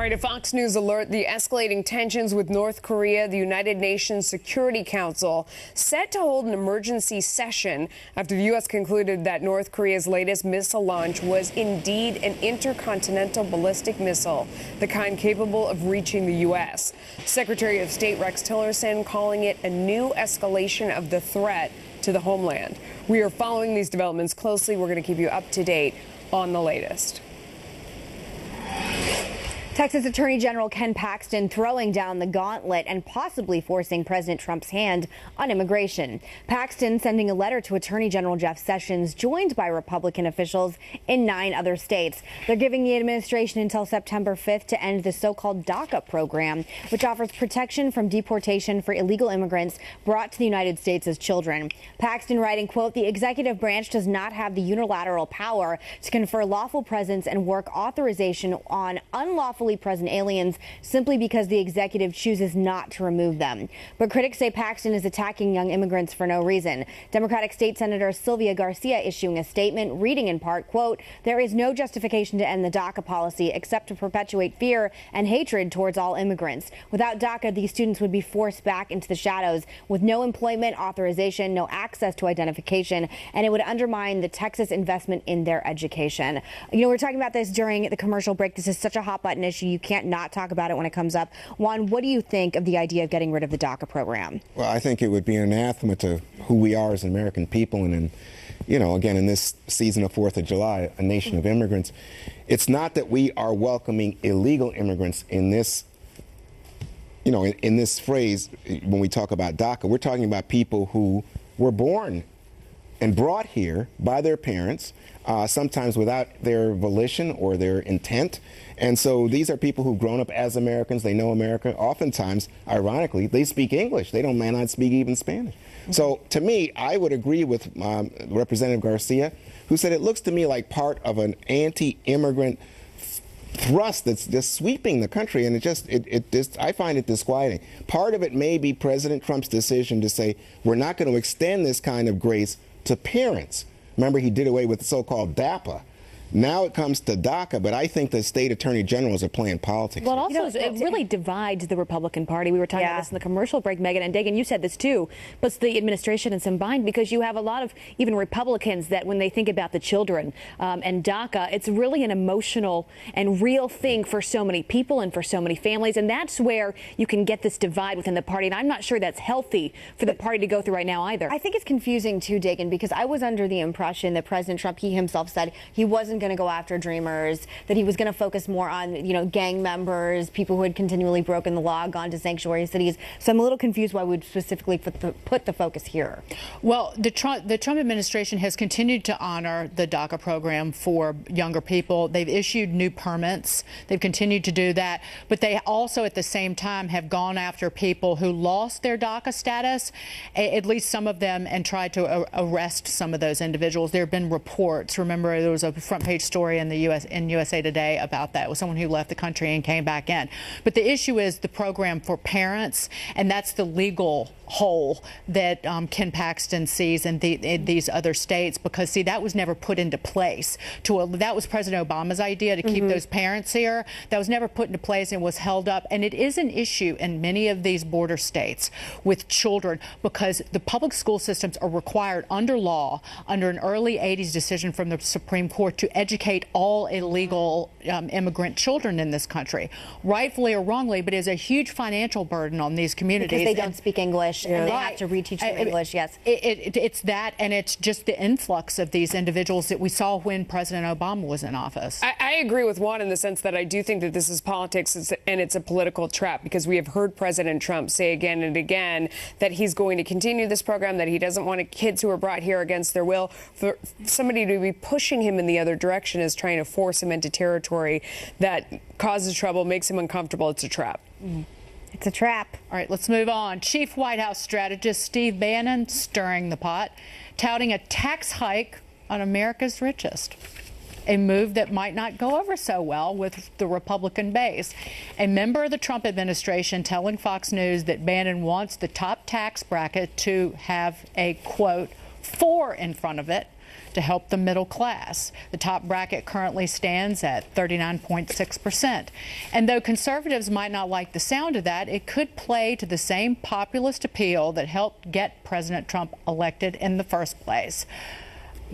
right, a Fox News alert, the escalating tensions with North Korea. The United Nations Security Council set to hold an emergency session after the U.S. concluded that North Korea's latest missile launch was indeed an intercontinental ballistic missile, the kind capable of reaching the U.S. Secretary of State Rex Tillerson calling it a new escalation of the threat to the homeland. We are following these developments closely. We're going to keep you up to date on the latest. Texas Attorney General Ken Paxton throwing down the gauntlet and possibly forcing President Trump's hand on immigration. Paxton sending a letter to Attorney General Jeff Sessions, joined by Republican officials in 9 other states. They're giving the administration until September 5th to end the so-called DACA program, which offers protection from deportation for illegal immigrants brought to the United States as children. Paxton writing, quote, "The executive branch does not have the unilateral power to confer lawful presence and work authorization on unlawful present aliens simply because the executive chooses not to remove them." But critics say Paxton is attacking young immigrants for no reason. Democratic State Senator Sylvia Garcia issuing a statement reading in part, quote, "There is no justification to end the DACA policy except to perpetuate fear and hatred towards all immigrants. Without DACA, these students would be forced back into the shadows with no employment authorization, no access to identification, and it would undermine the Texas investment in their education." You know, we're talking about this during the commercial break. This is such a hot button issue. You can't not talk about it when it comes up. Juan, what do you think of the idea of getting rid of the DACA program? Well, I think it would be an anathema to who we are as American people. And, you know, again, in this season of 4th of July, a nation of immigrants, it's not that we are welcoming illegal immigrants in this, you know, in this phrase, when we talk about DACA, we're talking about people who were born and brought here by their parents, sometimes without their volition or their intent. And so these are people who've grown up as Americans. They know America. Oftentimes, ironically, they speak English. They may not speak even Spanish. So to me, I would agree with Representative Garcia, who said it looks to me like part of an anti-immigrant thrust that's just sweeping the country, and I find it disquieting. Part of it may be President Trump's decision to say we're not going to extend this kind of grace to parents. Remember, he did away with the so-called DAPA. Now it comes to DACA, but I think the state attorney generals are playing politics. Well, also, it really divides the Republican Party. We were talking about this in the commercial break, Megan, and Dagan, you said this too, puts the administration in some bind because you have a lot of even Republicans that when they think about the children and DACA, it's really an emotional and real thing for so many people and for so many families, and that's where you can get this divide within the party, and I'm not sure that's healthy for the party to go through right now either. I think it's confusing too, Dagan, because I was under the impression that President Trump, he himself said he wasn't going to go after dreamers, that he was going to focus more on, you know, gang members, people who had continually broken the law, gone to sanctuary cities. So I'm a little confused why we'd specifically put the focus here. Well, the Trump administration has continued to honor the DACA program for younger people. They've issued new permits. They've continued to do that. But they also, at the same time, have gone after people who lost their DACA status, at least some of them, and tried to arrest some of those individuals. There have been reports. Remember, there was a front page story in USA Today about that, with someone who left the country and came back in. But the issue is the program for parents, and that's the legal hole that Ken Paxton sees in these other states, because, see, that was never put into place. That was President Obama's idea to keep those parents here. That was never put into place and was held up. And it is an issue in many of these border states with children, because the public school systems are required under law, under an early 80s decision from the Supreme Court, to educate all illegal immigrant children in this country, rightfully or wrongly, but it is a huge financial burden on these communities. Because they don't speak English and they have to reteach them English, yes. It's that, and it's just the influx of these individuals that we saw when President Obama was in office. I agree with Juan in the sense that I do think that this is politics and it's a political trap, because we have heard President Trump say again and again that he's going to continue this program, that he doesn't want kids who are brought here against their will. For somebody to be pushing him in the other direction is trying to force him into territory that causes trouble, makes him uncomfortable. It's a trap. It's a trap. All right, let's move on. Chief White House strategist Steve Bannon stirring the pot, touting a tax hike on America's richest, a move that might not go over so well with the Republican base. A member of the Trump administration telling Fox News that Bannon wants the top tax bracket to have a, quote, 4 in front of it, to help the middle class. The top bracket currently stands at 39.6%. And though conservatives might not like the sound of that, it could play to the same populist appeal that helped get President Trump elected in the first place.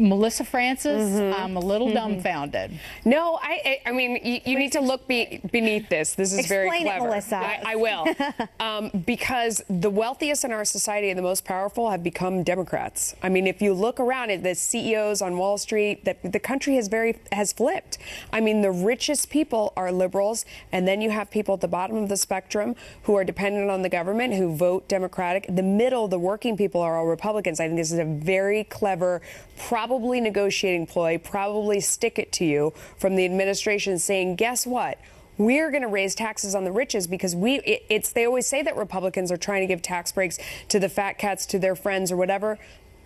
Melissa Francis, I'm a little dumbfounded. No, I mean, you need to look beneath this. This is very clever. Explain it, Melissa. I will. Because the wealthiest in our society and the most powerful have become Democrats. I mean, if you look around at the CEOs on Wall Street, the country has flipped. I mean, the richest people are liberals, and then you have people at the bottom of the spectrum who are dependent on the government, who vote Democratic. The middle, the working people, are all Republicans. I think this is a very clever, probably negotiating ploy, probably stick it to you from the administration saying, guess what? We're going to raise taxes on the richest because they always say that Republicans are trying to give tax breaks to the fat cats, to their friends or whatever.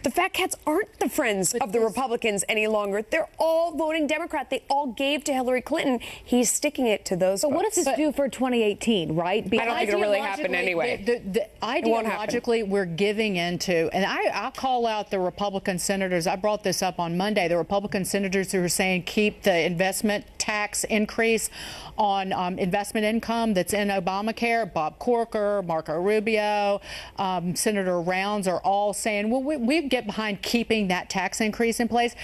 The fat cats aren't the friends of the Republicans any longer. They're all voting Democrat. They all gave to Hillary Clinton. He's sticking it to those folks. What does this do for 2018, right? I don't think it'll really happen anyway. Ideologically, we're giving into, and I'll call out the Republican senators. I brought this up on Monday. The Republican senators who are saying keep the investment tax increase on investment income that's in Obamacare. Bob Corker, Marco Rubio, Senator Rounds are all saying, well, we get behind keeping that tax increase in place.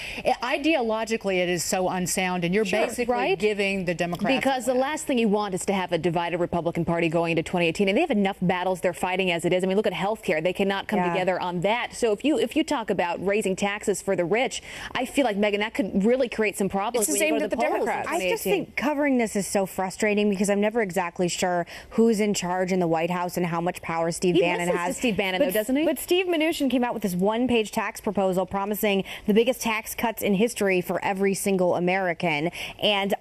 Ideologically, it is so unsound, and you're basically giving the Democrats. Because the last thing you want is to have a divided Republican Party going into 2018, and they have enough battles they're fighting as it is. I mean, look at health care. They cannot come together on that. So if you talk about raising taxes for the rich, I feel like, Megan, that could really create some problems. It's the same with the Democrats. I just think covering this is so frustrating because I'm never exactly sure who's in charge in the White House and how much power Steve Bannon has. To Steve Bannon, though, doesn't he? But Steve Mnuchin came out with this one-page tax proposal promising the biggest tax cuts in history for every single American. And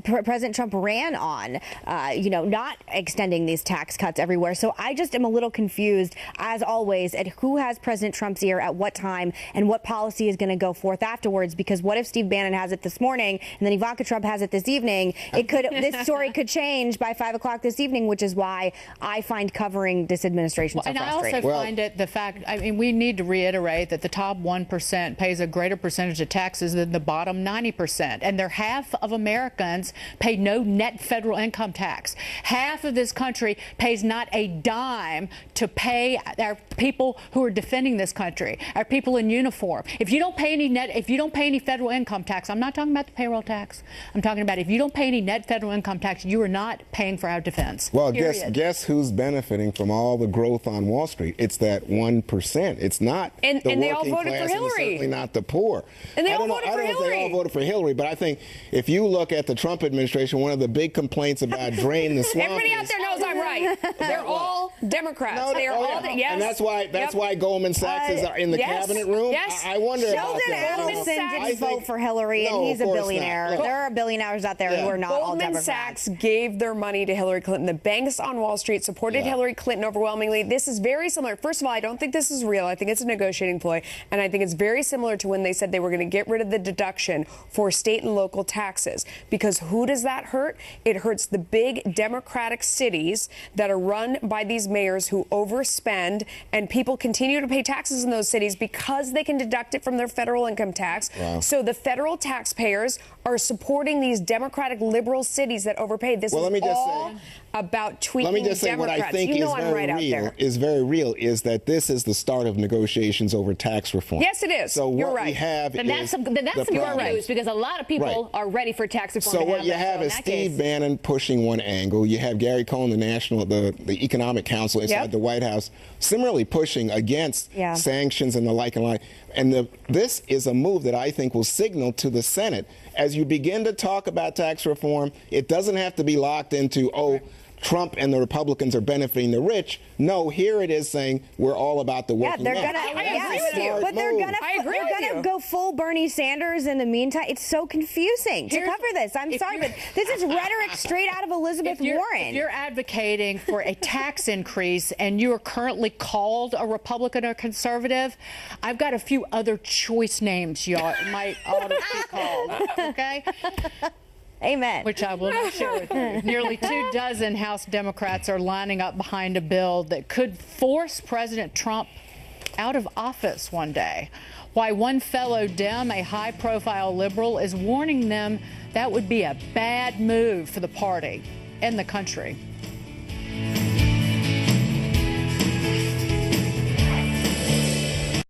President Trump ran on, not extending these tax cuts everywhere. So I just am a little confused, as always, at who has President Trump's ear at what time and what policy is going to go forth afterwards. Because what if Steve Bannon has it this morning and then Ivanka Trump has it this evening? This story could change by 5 o'clock this evening, which is why I find covering this administration so frustrating. And I also find it the fact, I mean, we need to reiterate that the top 1% pays a greater percentage of taxes than the bottom 90%. And half of Americans pay no net federal income tax. Half of this country pays not a dime to pay our people who are defending this country, our people in uniform. If you don't pay any federal income tax, I'm not talking about the payroll tax. I'm talking about if you don't pay any net federal income tax, you are not paying for our defense. Well, guess who's benefiting from all the growth on Wall Street? It's that 1%. It's not the they all working voted class, for Hillary. and certainly not the poor. And they all voted for I don't know if Hillary. they all voted for Hillary, but I think if you look at the Trump administration, one of the big complaints about drain the swamp. Everybody out there knows I'm right. They're all Democrats. No, they are all. Yes. And that's why Goldman Sachs is in the cabinet room. Yes. I wonder Sheldon about that. Adelson didn't vote for Hillary, and he's a billionaire. There are billionaires out there who are not all Democrats. Goldman Sachs gave their money to Hillary Clinton. The banks on Wall Street supported Hillary Clinton overwhelmingly. This is very similar. First of all, I don't think this is real. I think it's a negotiating ploy. And I think it's very similar to when they said they were going to get rid of the deduction for state and local taxes. Because who does that hurt? It hurts the big Democratic cities that are run by these mayors who overspend, and people continue to pay taxes in those cities because they can deduct it from their federal income tax. Wow. So the federal taxpayers are supporting these Democratic liberal cities that overpay. This is all about tweaking Democrats. What I think is very real is that this is the start of negotiations over tax reform. Yes, it is. So You're what right. we have And that's some good news, because a lot of people are ready for tax reform. So what you have is Steve Bannon pushing one angle. You have Gary Cohn, the Economic Council inside the White House, similarly pushing against sanctions and the like and like. And this is a move that I think will signal to the Senate, as you begin to talk about tax reform, it doesn't have to be locked into, Trump and the Republicans are benefiting the rich. No, here it is saying we're all about the working man. But they're gonna go full Bernie Sanders in the meantime. It's so confusing to cover this. I'm sorry, but this is rhetoric straight out of Elizabeth Warren. If you're advocating for a tax increase and you are currently called a Republican or conservative, I've got a few other choice names you might ought to be called. Okay. Amen. Which I will not share with you. Nearly 24 House Democrats are lining up behind a bill that could force President Trump out of office one day. Why one fellow Dem, a high-profile liberal, is warning them that would be a bad move for the party and the country.